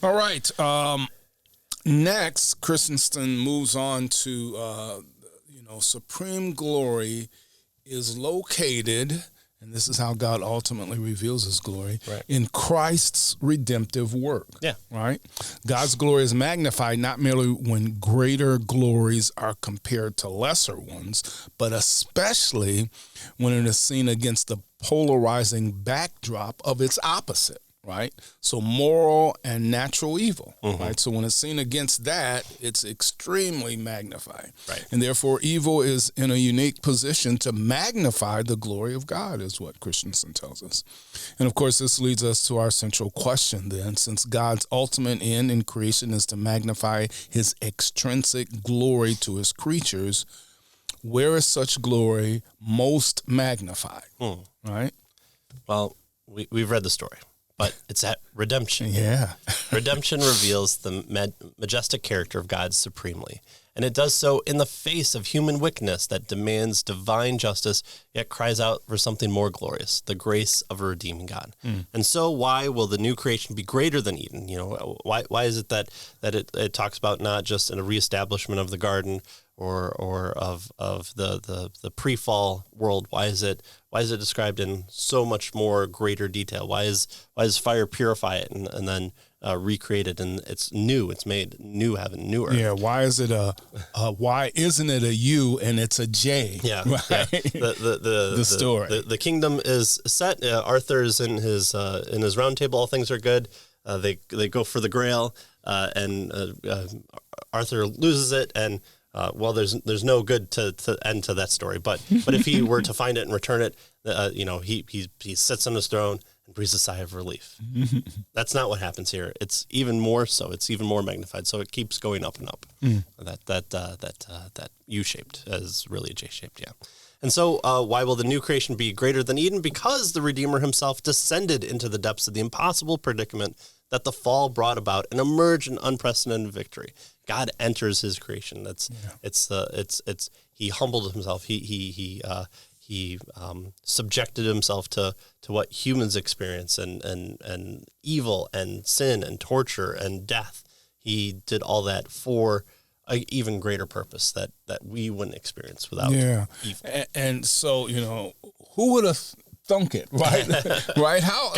All right. Next, Christensen moves on to, supreme glory is located, and this is how God ultimately reveals his glory, in Christ's redemptive work. Yeah. Right? God's glory is magnified not merely when greater glories are compared to lesser ones, but especially when it is seen against the polarizing backdrop of its opposite. Right? So moral and natural evil, right? So when it's seen against that, it's extremely magnified. Right. And therefore, evil is in a unique position to magnify the glory of God, is what Christensen tells us. And of course, this leads us to our central question then. Since God's ultimate end in creation is to magnify his extrinsic glory to his creatures, where is such glory most magnified? Right? Well, we've read the story. But it's at redemption. Yeah. Redemption reveals the majestic character of God supremely. And it does so in the face of human wickedness that demands divine justice, yet cries out for something more glorious, the grace of a redeeming God. And so why will the new creation be greater than Eden? Why is it that it talks about not just in a reestablishment of the garden or of the pre-fall world? Why is it described in so much more greater detail? Why does fire purify it and then recreate it, and it's new? It's made new heaven, new earth. Yeah. Why is it why isn't it a U and it's a J? Yeah. Right? Yeah. The story. The kingdom is set. Arthur's in his round table. All things are good. They go for the Grail, and Arthur loses it, and there's no good to end to that story. But if he were to find it and return it, he sits on his throne and breathes a sigh of relief. That's not what happens here. It's even more so. It's even more magnified. So it keeps going up and up. That U-shaped is really a J-shaped. Yeah. And so why will the new creation be greater than Eden? Because the Redeemer himself descended into the depths of the impossible predicament that the fall brought about and emerged in unprecedented victory. God enters his creation. He humbled himself. He subjected himself to what humans experience and evil and sin and torture and death. He did all that for an even greater purpose that we wouldn't experience without evil. And so, who would have thunk it, right? Right? How,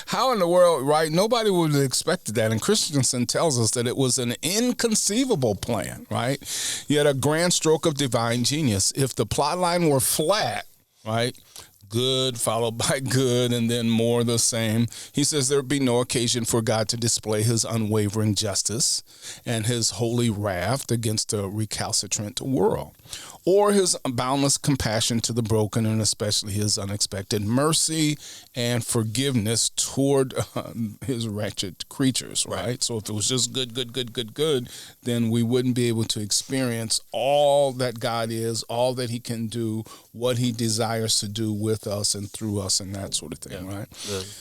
how in the world, right? Nobody would have expected that. And Christensen tells us that it was an inconceivable plan, right? Yet a grand stroke of divine genius. If the plot line were flat, right? Good followed by good and then more the same. He says there'd be no occasion for God to display his unwavering justice and his holy wrath against a recalcitrant world, or his boundless compassion to the broken, and especially his unexpected mercy and forgiveness toward his wretched creatures, right? So if it was just good, then we wouldn't be able to experience all that God is, all that he can do, what he desires to do with us and through us and that sort of thing, right?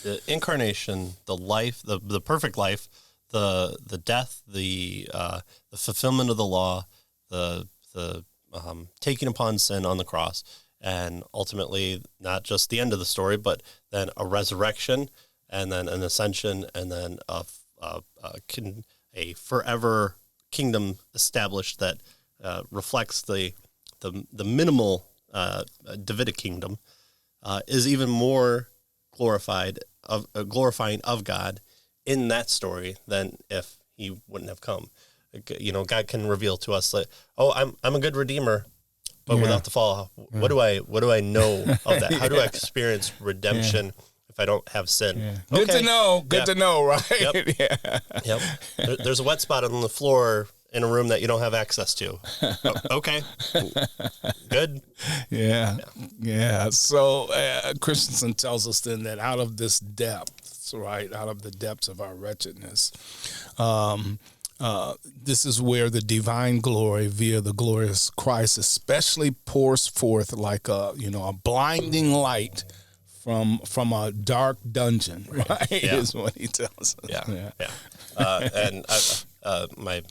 The incarnation, the life, the perfect life, the death, the fulfillment of the law, the taking upon sin on the cross, and ultimately not just the end of the story, but then a resurrection, and then an ascension, and then a forever kingdom established that reflects the minimal Davidic kingdom, is even more glorifying of God in that story than if he wouldn't have come. God can reveal to us that, I'm a good redeemer, but without the fall, what do I know of that? How do I experience redemption if I don't have sin? Yeah. Good to know. Good to know, right? Yep. There's a wet spot on the floor in a room that you don't have access to. Okay. Good. Yeah. So Christensen tells us then that out of this depth, right, out of the depths of our wretchedness, this is where the divine glory via the glorious Christ especially pours forth like a blinding light from a dark dungeon, right? Is what he tells us. And my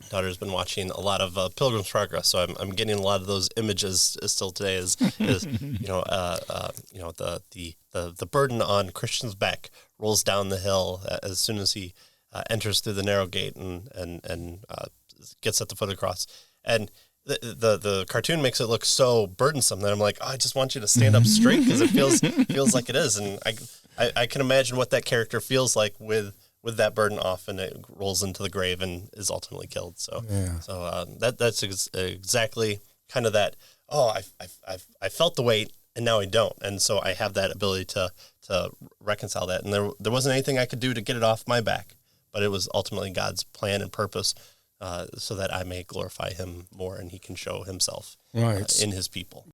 daughter's been watching a lot of Pilgrim's Progress, so I'm getting a lot of those images still today. Is the burden on Christian's back rolls down the hill as soon as he enters through the narrow gate and gets at the foot of the cross. And the cartoon makes it look so burdensome that I'm like, oh, I just want you to stand up straight because it feels like it is. And I can imagine what that character feels like with that burden off, and it rolls into the grave and is ultimately killed. So that's exactly kind of that. Oh, I felt the weight and now I don't, and so I have that ability to reconcile that. And there wasn't anything I could do to get it off my back, but it was ultimately God's plan and purpose. So that I may glorify him more and he can show himself in his people.